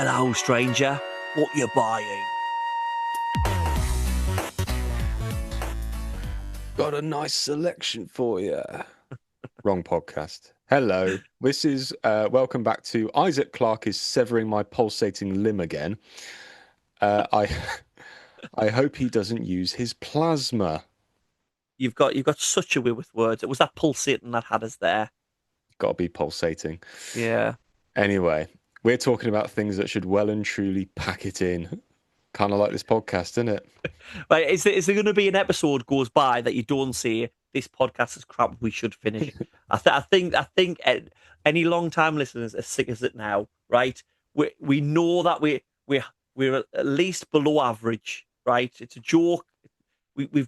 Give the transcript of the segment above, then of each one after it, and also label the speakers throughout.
Speaker 1: Hello, stranger. What you buying?
Speaker 2: Got a nice selection for you. Wrong podcast. Hello. This is welcome back to Isaac Clarke is severing my pulsating limb again. I I hope he doesn't use his plasma.
Speaker 1: You've got such a way with words. It was that pulsating that had us there.
Speaker 2: Got to be pulsating.
Speaker 1: Yeah.
Speaker 2: Anyway, we're talking about things that should well and truly pack it in. Kind of like this podcast, isn't it?
Speaker 1: Right. Is there going to be an episode goes by that you don't say this podcast is crap? We should finish. I think any long time listeners are sick as it now. Right. We know that we're at least below average. Right. It's a joke. We've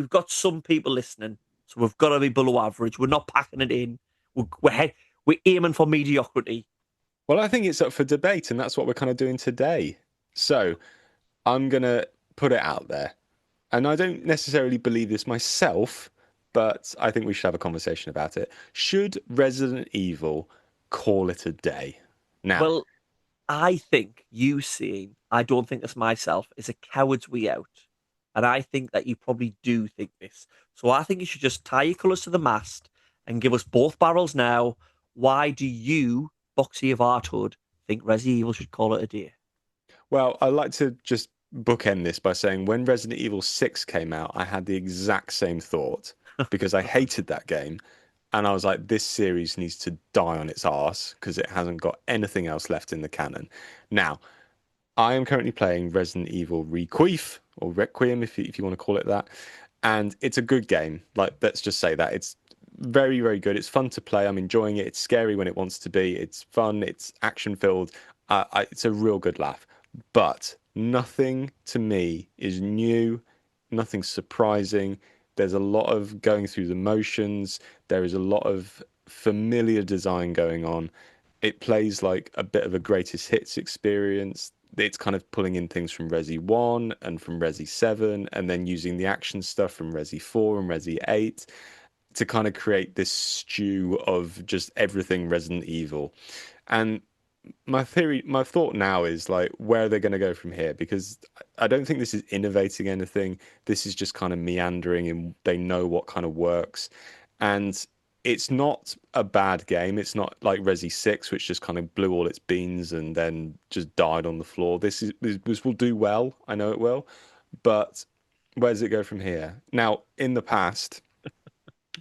Speaker 1: got some people listening, so we've got to be below average. We're not packing it in. We're aiming for mediocrity.
Speaker 2: Well, I think it's up for debate, and that's what we're kind of doing today. So I'm gonna put it out there. And I don't necessarily believe this myself, but I think we should have a conversation about it. Should Resident Evil call it a day? Now,
Speaker 1: Well, I think you saying I don't think this myself is a coward's way out. And I think that you probably do think this. So I think you should just tie your colours to the mast and give us both barrels now. Why do you, Boxy of Arthood, think Resident Evil should call it a day?
Speaker 2: well, I'd like to just bookend this by saying when Resident Evil 6 came out, I had the exact same thought because I hated that game. And I was like, this series needs to die on its arse because it hasn't got anything else left in the canon. Now, I am currently playing Resident Evil Requiem or Requiem, if you want to call it that, and it's a good game. Like, let's just say that it's very, very good. It's fun to play. I'm enjoying it. It's scary when it wants to be. It's fun. It's action filled. It's a real good laugh. But nothing to me is new. Nothing surprising. There's a lot of going through the motions. There is a lot of familiar design going on. It plays like a bit of a greatest hits experience. It's kind of pulling in things from Resi 1 and from Resi 7, and then using the action stuff from Resi 4 and Resi 8 to kind of create this stew of just everything Resident Evil. And my thought now is like, where are they going to go from here? Because I don't think this is innovating anything. This is just kind of meandering, and they know what kind of works. And it's not a bad game. It's not like Resi 6, which just kind of blew all its beans and then just died on the floor. This will do well. I know it will. But where does it go from here? Now, in the past,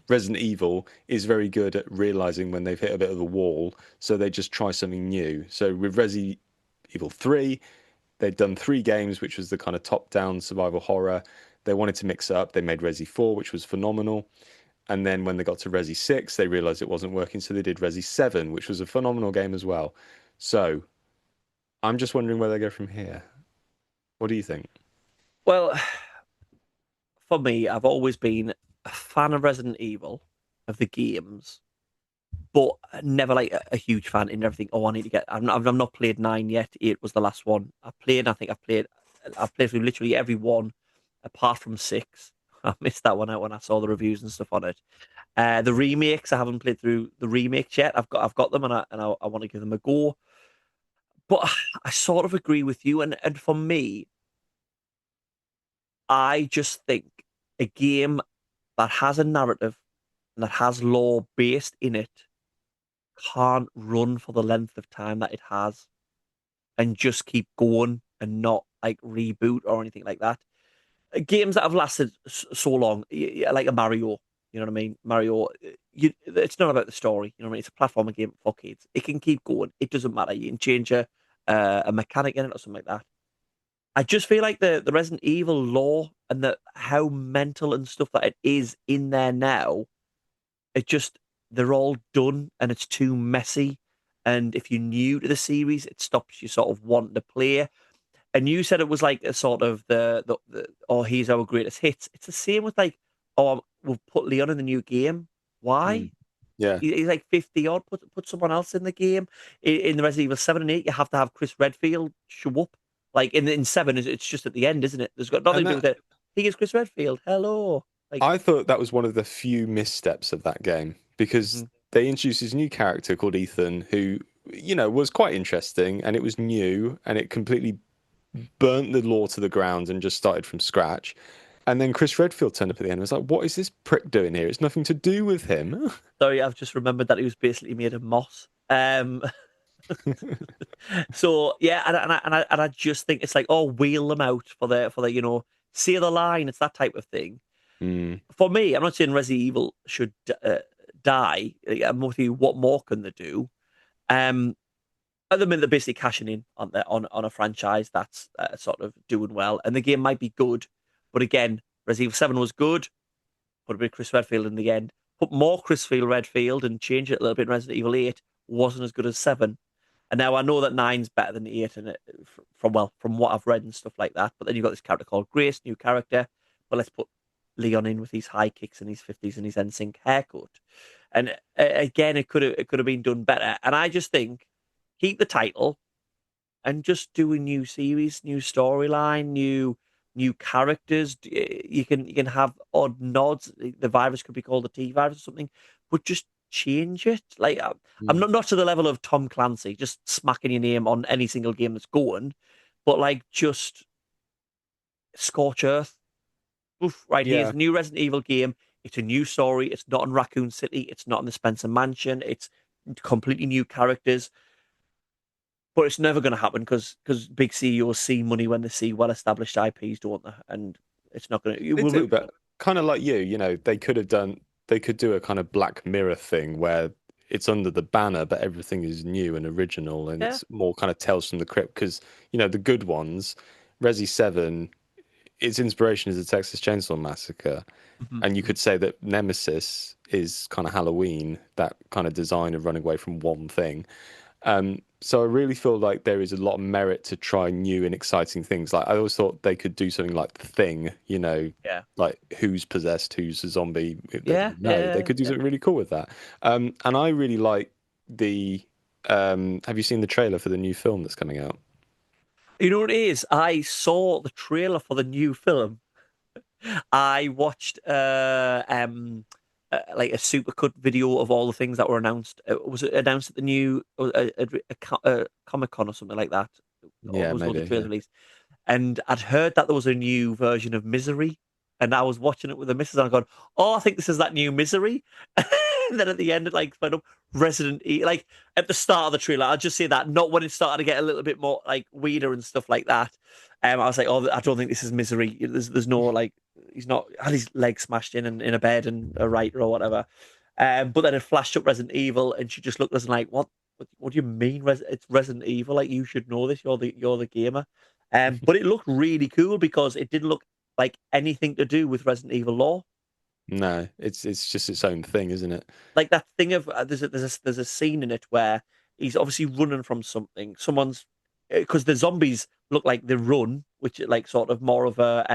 Speaker 2: Resident Evil is very good at realizing when they've hit a bit of a wall, so they just try something new. So with Resident Evil 3, they'd done 3 games, which was the kind of top-down survival horror. They wanted to mix it up. They made Resi 4, which was phenomenal. And then when they got to Resi 6, they realized it wasn't working, so they did Resi 7, which was a phenomenal game as well. So I'm just wondering where they go from here. What do you think?
Speaker 1: Well, for me, I've always been a fan of Resident Evil, of the games, but never like a huge fan in everything. Oh, I need to get. I've not played 9 yet. 8 was the last one I played. I think I've played through literally every one apart from 6. I missed that one out when I saw the reviews and stuff on it. The remakes, I haven't played through the remakes yet. I've got them, and I want to give them a go. But I sort of agree with you, and for me, I just think a game that has a narrative and that has lore based in it can't run for the length of time that it has and just keep going and not like reboot or anything like that. Games that have lasted so long, like a Mario, you know what I mean? Mario, it's not about the story, you know what I mean? It's a platformer game for kids. It can keep going. It doesn't matter. You can change a mechanic in it or something like that. I just feel like the Resident Evil lore and the how mental and stuff that it is in there now, it just they're all done and it's too messy. And if you're new to the series, it stops you sort of wanting to play. And you said it was like a sort of the oh, here's our greatest hits. It's the same with like, oh, we'll put Leon in the new game.
Speaker 2: Mm.
Speaker 1: Why?
Speaker 2: Yeah.
Speaker 1: He's like 50 odd. Put someone else in the game. In the Resident Evil 7 and 8, you have to have Chris Redfield show up. Like in 7, it's just at the end, isn't it? There's got nothing
Speaker 2: And
Speaker 1: to do with
Speaker 2: that
Speaker 1: it. He is Chris Redfield. Hello. Like,
Speaker 2: I thought that was one of the few missteps of that game because
Speaker 1: mhm.
Speaker 2: they introduced this new character called Ethan, who was quite interesting, and it was new, and it completely burnt the lore to the ground and just started from scratch. And then Chris Redfield turned up at the end and was like, "What is this prick doing here? It's nothing to do with him."
Speaker 1: Sorry, I've just remembered that he was basically made of moss. So yeah, and I just think it's like, oh, wheel them out for the say the line. It's that type of thing.
Speaker 2: Mm,
Speaker 1: For me, I'm not saying Resident Evil should die. I'm with you. What more can they do? Um, at the minute, they're basically cashing in on a franchise that's sort of doing well, and the game might be good, but again, Resident Evil 7 was good. Put a bit of Chris Redfield in the end. Put more Redfield and change it a little bit in Resident Evil 8 wasn't as good as 7. And now I know that nine's better than 8 and from what I've read and stuff like that. But then you've got this character called Grace, new character. But let's put Leon in with his high kicks and his 50s and his NSYNC haircut. And again, it could have been done better. And I just think keep the title and just do a new series, new storyline, new characters. You can have odd nods. The virus could be called the T virus or something, but just change it. Like I'm
Speaker 2: mm.
Speaker 1: not to the level of Tom Clancy, just smacking your name on any single game that's going, but like just scorch earth. Oof, right, here's
Speaker 2: Yeah.
Speaker 1: a new Resident Evil game. It's a new story. It's not in Raccoon City. It's not in the Spencer Mansion. It's completely new characters. But it's never going to happen because big CEOs see money when they see well-established IPs, don't they? And it's not going to.
Speaker 2: They do, but kind of like they could do a kind of Black Mirror thing where it's under the banner, but everything is new and original, and
Speaker 1: Yeah.
Speaker 2: it's more kind of Tales from the Crypt because the good ones, Resi 7, its inspiration is the Texas Chainsaw Massacre,
Speaker 1: Mhm,
Speaker 2: and you
Speaker 1: mhm.
Speaker 2: could say that Nemesis is kind of Halloween, that kind of design of running away from one thing. So I really feel like there is a lot of merit to try new and exciting things. Like I always thought they could do something like The Thing,
Speaker 1: Yeah.
Speaker 2: like who's possessed, who's a zombie. They
Speaker 1: Yeah.
Speaker 2: don't know. They
Speaker 1: Yeah.
Speaker 2: could do
Speaker 1: Yeah.
Speaker 2: something really cool with that. And I really like the. Have you seen the trailer for the new film that's coming out?
Speaker 1: You know what it is? I saw the trailer for the new film. I watched like a supercut video of all the things that were announced. Was it announced at the new Comic Con or something like that? Or
Speaker 2: Yeah,
Speaker 1: was one of the
Speaker 2: maybe.
Speaker 1: trailers
Speaker 2: Yeah.
Speaker 1: released? And I'd heard that there was a new version of Misery, and I was watching it with the missus, and I gone, "Oh, I think this is that new Misery." And then at the end, it like went up Resident Evil. Like at the start of the trailer, I'll just say that, not when it started to get a little bit more like weirder and stuff like that. I was like, "Oh, I don't think this is Misery." There's no like he's not had his leg smashed in a bed and a writer or whatever. But then it flashed up Resident Evil, and she just looked at us and like, What do you mean? It's Resident Evil. Like you should know this. You're the gamer." But it looked really cool because it didn't look like anything to do with Resident Evil lore.
Speaker 2: No, it's just its own thing, isn't it?
Speaker 1: Like that thing of there's a scene in it where he's obviously running from something. Someone's because the zombies look like they run, which is like sort of more of a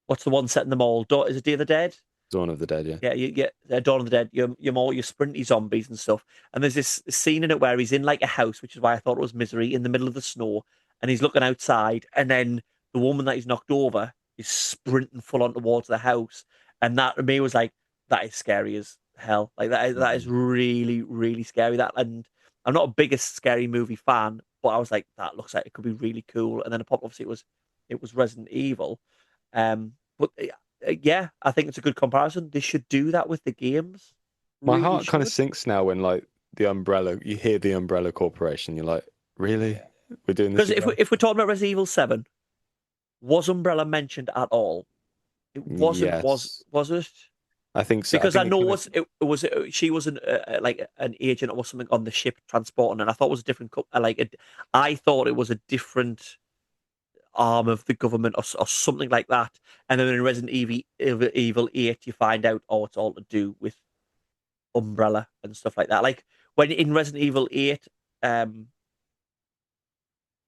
Speaker 1: what's the one set in the mall? Is it Day of the Dead?
Speaker 2: Dawn of the Dead. Yeah.
Speaker 1: Yeah, you get Dawn of the Dead. You're more your sprinty zombies and stuff. And there's this scene in it where he's in like a house, which is why I thought it was Misery, in the middle of the snow, and he's looking outside, and then the woman that he's knocked over is sprinting full on towards the house, and that to me was like that is scary as hell. Like that is
Speaker 2: Mm.
Speaker 1: really really scary. That and I'm not a biggest scary movie fan, but I was like that looks like it could be really cool. And then obviously it was Resident Evil, but yeah, I think it's a good comparison. They should do that with the games.
Speaker 2: My
Speaker 1: Really
Speaker 2: heart kind of
Speaker 1: should.
Speaker 2: sinks now when like you hear the Umbrella Corporation, you're like, really?
Speaker 1: Yeah.
Speaker 2: We're doing this
Speaker 1: Because if we
Speaker 2: again?
Speaker 1: if we're talking about Resident Evil 7, was Umbrella mentioned at all? It wasn't,
Speaker 2: Yes,
Speaker 1: was it?
Speaker 2: I think so. I
Speaker 1: Because I
Speaker 2: think it
Speaker 1: know
Speaker 2: kind of
Speaker 1: it was she was like an agent or something on the ship transporting, and I thought it was a different I thought it was a different arm of the government or something like that. And then in Evil 8, you find out, oh, it's all to do with Umbrella and stuff like that. Like when in Resident Evil 8, um,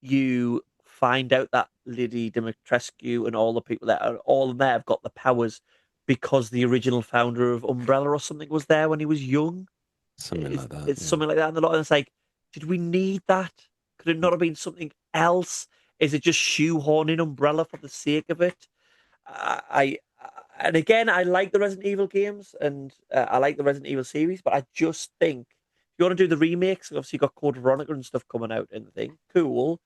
Speaker 1: you find out that Lady Dimitrescu and all the people that are all in there have got the powers because the original founder of Umbrella or something was there when he was young.
Speaker 2: something
Speaker 1: It's,
Speaker 2: like that.
Speaker 1: it's
Speaker 2: Yeah.
Speaker 1: something like that in the lot. And it's like, did we need that? Could it not have been something else? Is it just shoehorning Umbrella for the sake of it? I and again, I like the Resident Evil games and I like the Resident Evil series, but I just think you want to do the remakes, obviously you got Code Veronica and stuff coming out and the thing. Cool,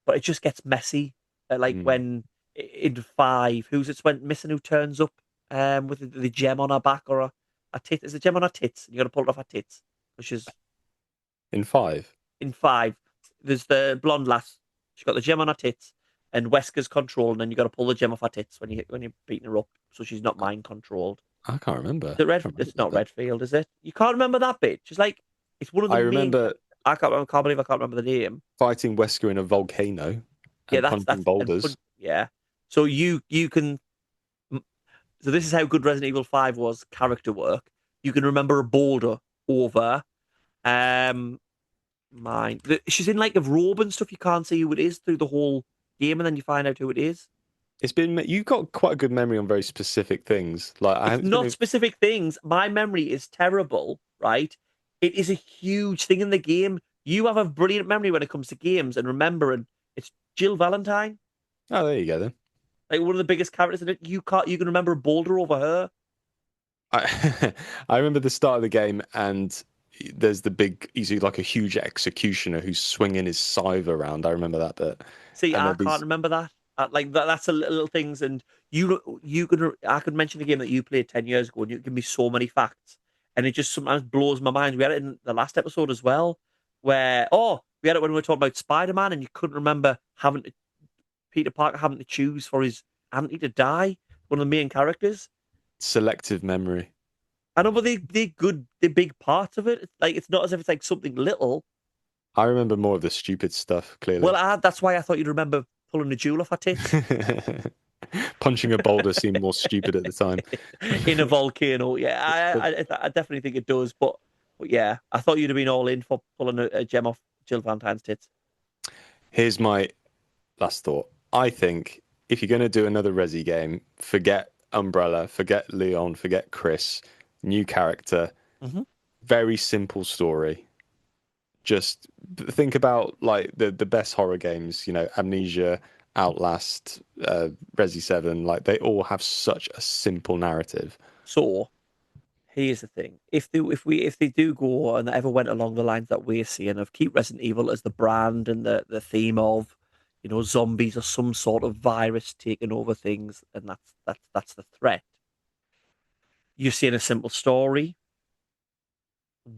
Speaker 1: but it just gets messy. Like
Speaker 2: Mm.
Speaker 1: when in five, who's it's went missing who turns up with the gem on her back or a tit? Is a gem on her tits? And you got to pull it off her tits, which is
Speaker 2: In five.
Speaker 1: in five. There's the blonde lass. She's got the gem on her tits, and Wesker's control, and then you got to pull the gem off her tits when you're beating her up, so she's not
Speaker 2: I,
Speaker 1: mind controlled.
Speaker 2: I can't remember.
Speaker 1: The red,
Speaker 2: Can't remember
Speaker 1: it's
Speaker 2: about
Speaker 1: not
Speaker 2: that.
Speaker 1: Redfield, is it? You can't remember that bit. Just like it's one of the
Speaker 2: I
Speaker 1: main.
Speaker 2: remember
Speaker 1: I can't believe I can't remember the name.
Speaker 2: fighting Wesker in a volcano
Speaker 1: Yeah,
Speaker 2: and punching boulders.
Speaker 1: yeah. So you can. So this is how good Resident Evil 5 was character work. You can remember a boulder over. Um, mine. She's in like a robe and stuff. You can't see who it is through the whole game, and then you find out who it is.
Speaker 2: It's been you've got quite a good memory on very specific things. Like I
Speaker 1: It's
Speaker 2: haven't
Speaker 1: not
Speaker 2: been.
Speaker 1: specific things. My memory is terrible, right? It is a huge thing in the game. You have a brilliant memory when it comes to games and remembering. It's Jill Valentine,
Speaker 2: Oh, there you go then.
Speaker 1: like one of the biggest characters in it. You can remember a boulder over her.
Speaker 2: I I remember the start of the game and there's the big he's like a huge executioner who's swinging his scythe around. I remember that bit.
Speaker 1: See,
Speaker 2: And
Speaker 1: I
Speaker 2: there'll be
Speaker 1: can't remember that. Like that, that's a little things, and you could I could mention the game that you played 10 years ago, and you give me so many facts, and it just sometimes blows my mind. We had it in the last episode as well, where we had it when we were talking about Spider-Man, and you couldn't remember Peter Parker having to choose for his auntie to die, one of the main characters.
Speaker 2: selective memory.
Speaker 1: I know, but they're big parts of it. It's like it's not as if it's like something little.
Speaker 2: I remember more of the stupid stuff,
Speaker 1: Well,
Speaker 2: clearly.
Speaker 1: that's why I thought you'd remember pulling a jewel off her tits.
Speaker 2: Punching a boulder seemed more stupid at the time.
Speaker 1: In a volcano. Yeah,
Speaker 2: But
Speaker 1: I definitely think it does. But yeah, I thought you'd have been all in for pulling a gem off Jill Valentine's tits.
Speaker 2: here's my last thought. I think if you're going to do another Resi game, forget Umbrella, forget Leon, forget Chris, new character,
Speaker 1: Hmm.
Speaker 2: very simple story. Just think about like the best horror games, Amnesia, Outlast, Resi 7, like they all have such a simple narrative.
Speaker 1: So here's the thing: if they do go and they ever went along the lines that we're seeing of keep Resident Evil as the brand and the theme of, zombies or some sort of virus taking over things, and that's the threat. You're seeing a simple story.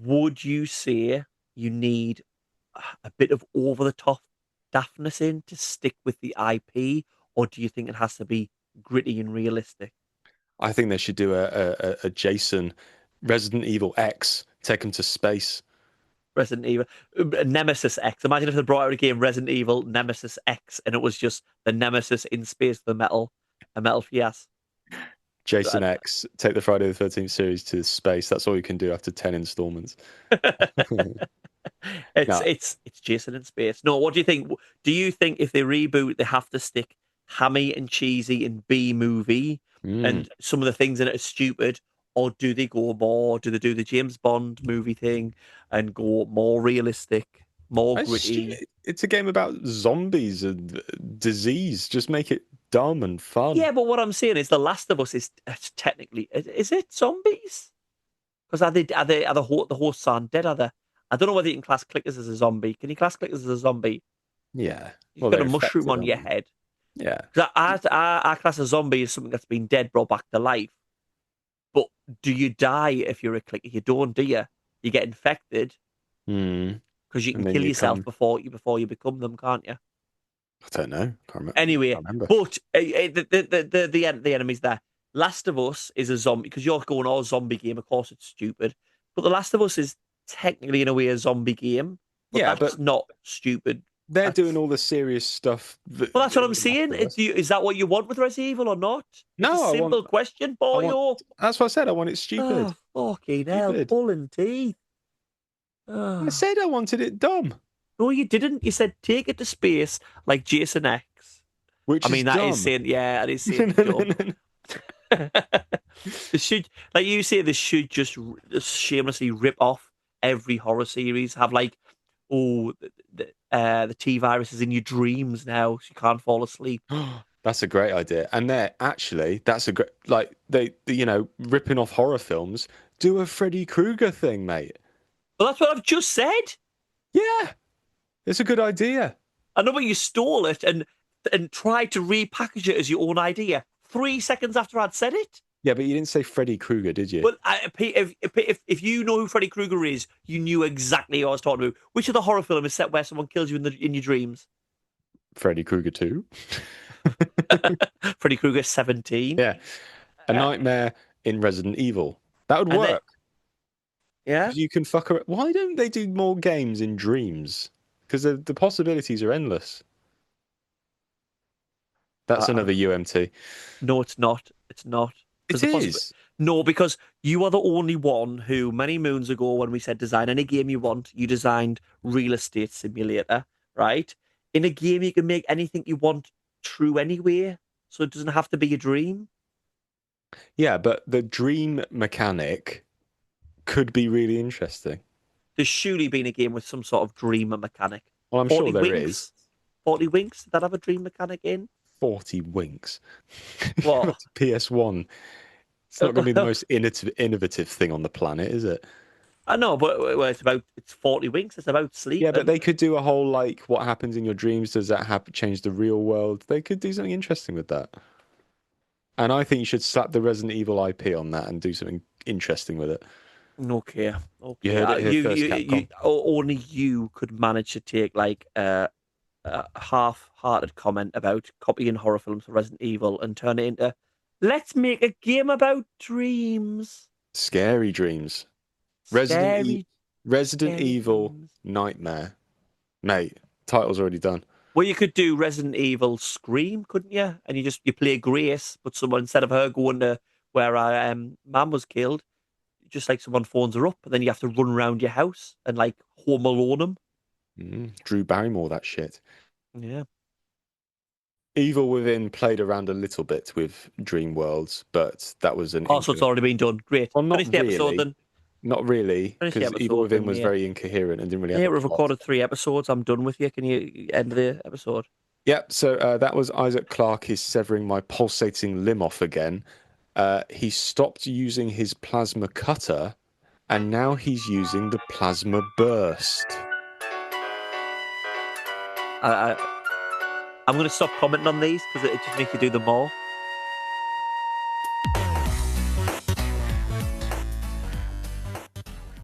Speaker 1: Would you say you need a bit of over the top daftness in to stick with the IP, or do you think it has to be gritty and realistic?
Speaker 2: I think they should do a Jason Resident Evil X, take them to space.
Speaker 1: Resident Evil, Nemesis X. Imagine if they brought out a game Resident Evil Nemesis X, and it was just the Nemesis in space, a metal fias.
Speaker 2: Jason X, take the Friday the 13th series to space. That's all you can do after 10 installments.
Speaker 1: It's
Speaker 2: No.
Speaker 1: it's it's Jason in space. No, what do you think? Do you think if they reboot, they have to stick hammy and cheesy and B movie,
Speaker 2: Mm.
Speaker 1: and some of the things in it are stupid, or do they go more? Do they do the James Bond movie thing and go more realistic, more gritty?
Speaker 2: It's a game about zombies and disease. Just make it dumb and fun.
Speaker 1: Yeah, but what I'm saying is, The Last of Us is technically is it zombies? Because the hosts aren't dead? Are they? I don't know whether you can class clickers as a zombie. Can you class clickers as a zombie?
Speaker 2: Yeah.
Speaker 1: You've
Speaker 2: Well,
Speaker 1: got
Speaker 2: they're
Speaker 1: a mushroom
Speaker 2: infected,
Speaker 1: on
Speaker 2: aren't
Speaker 1: your
Speaker 2: they?
Speaker 1: head.
Speaker 2: Yeah.
Speaker 1: 'Cause I class a zombie as something that's been dead brought back to life. But do you die if you're a clicker? You don't, do you? You get infected
Speaker 2: Hmm.
Speaker 1: because you can
Speaker 2: And then
Speaker 1: kill
Speaker 2: you
Speaker 1: yourself
Speaker 2: come.
Speaker 1: before you become them, can't you?
Speaker 2: I don't know.
Speaker 1: Anyway,
Speaker 2: Can't remember.
Speaker 1: but the enemy's there. Last of Us is a zombie because you're going all zombie game. Of course, it's stupid. But The Last of Us is technically in a way a zombie game, but
Speaker 2: Yeah,
Speaker 1: that's
Speaker 2: but
Speaker 1: not stupid.
Speaker 2: they're doing
Speaker 1: That's
Speaker 2: all the serious stuff
Speaker 1: Well, that's what I'm
Speaker 2: in The Last
Speaker 1: saying.
Speaker 2: of Us.
Speaker 1: Is that what you want with Resident Evil or not? It's a
Speaker 2: No,
Speaker 1: simple question,
Speaker 2: I want.
Speaker 1: boyo.
Speaker 2: That's what I said. I want it stupid.
Speaker 1: Oh, fucking hell,
Speaker 2: Stupid.
Speaker 1: pulling teeth.
Speaker 2: I
Speaker 1: Oh.
Speaker 2: said I wanted it dumb,
Speaker 1: No, you didn't. You said take it to space like Jason X. I
Speaker 2: which is
Speaker 1: mean, that is
Speaker 2: dumb.
Speaker 1: saying, yeah, that is
Speaker 2: No,
Speaker 1: saying
Speaker 2: no, no,
Speaker 1: dumb.
Speaker 2: no.
Speaker 1: They should, like you say, they should just shamelessly rip off every horror series. Have like, oh, the T virus is in your dreams now, so you can't fall asleep.
Speaker 2: That's a great idea. And that's a great, like, ripping off horror films, do a Freddy Krueger thing, mate.
Speaker 1: Well, that's what I've just said.
Speaker 2: Yeah, it's a good idea.
Speaker 1: I know, but you stole it and tried to repackage it as your own idea 3 seconds after I'd said it.
Speaker 2: Yeah, but you didn't say Freddy Krueger, did you?
Speaker 1: Well, if you know who Freddy Krueger is, you knew exactly who I was talking about. Which of the horror film is set where someone kills you in your dreams?
Speaker 2: Freddy Krueger 2.
Speaker 1: Freddy Krueger 17.
Speaker 2: Yeah, a
Speaker 1: Uh,
Speaker 2: nightmare in Resident Evil. That would
Speaker 1: and then,
Speaker 2: work
Speaker 1: yeah,
Speaker 2: because you can fuck around. Why don't they do more games in dreams? Because the possibilities are endless. That's
Speaker 1: uh,
Speaker 2: another UMT.
Speaker 1: no, it's not. It's not. Because
Speaker 2: It
Speaker 1: the possible.
Speaker 2: is.
Speaker 1: No, because you are the only one who, many moons ago, when we said design any game you want, you designed Real Estate Simulator, right? In a game, you can make anything you want true anyway, so it doesn't have to be a dream.
Speaker 2: Yeah, but the dream mechanic could be really interesting.
Speaker 1: There's surely been a game with some sort of dreamer mechanic.
Speaker 2: Well, I'm
Speaker 1: 40
Speaker 2: sure there is.
Speaker 1: Winks? 40 Winks? Did that have a dream mechanic in?
Speaker 2: 40 winks.
Speaker 1: What?
Speaker 2: That's a PS1. It's not going to be the most innovative thing on the planet, is it?
Speaker 1: I know, but well, it's 40 Winks. It's about
Speaker 2: Yeah, but
Speaker 1: sleeping.
Speaker 2: they could do a whole like what happens in your dreams, does that change the real world? They could do something interesting with that. And I think you should slap the Resident Evil IP on that and do something interesting with it.
Speaker 1: Okay,
Speaker 2: You
Speaker 1: okay.
Speaker 2: heard it here first,
Speaker 1: You
Speaker 2: Capcom.
Speaker 1: only you could manage to take like a half-hearted comment about copying horror films for Resident Evil and turn it into let's make a game about dreams.
Speaker 2: Scary dreams. Resident e
Speaker 1: Scary,
Speaker 2: Resident
Speaker 1: scary
Speaker 2: Evil
Speaker 1: dreams.
Speaker 2: Nightmare. Mate, title's already done.
Speaker 1: Well, you could do Resident Evil Scream, couldn't you? And you play Grace, but someone instead of her going to where our mum was killed, just like someone phones her up, and then you have to run around your house and like Home Alone them.
Speaker 2: Drew Barrymore, that shit.
Speaker 1: Yeah.
Speaker 2: Evil Within played around a little bit with Dream Worlds, but that was an
Speaker 1: Also, it's
Speaker 2: incoherent.
Speaker 1: already been done. Great.
Speaker 2: Well,
Speaker 1: Finish
Speaker 2: not
Speaker 1: the episode
Speaker 2: really.
Speaker 1: then.
Speaker 2: Not really,
Speaker 1: Finish the
Speaker 2: because Evil
Speaker 1: episode
Speaker 2: Within
Speaker 1: then,
Speaker 2: was
Speaker 1: mate.
Speaker 2: very incoherent and didn't really have
Speaker 1: Yeah,
Speaker 2: a
Speaker 1: we've
Speaker 2: plot.
Speaker 1: recorded 3 episodes. I'm done with you. Can you end the episode?
Speaker 2: Yep, so that was Isaac Clarke is severing my pulsating limb off again. He stopped using his plasma cutter, and now he's using the plasma burst.
Speaker 1: I, I, I'm going to stop commenting on these because it just makes you do them more.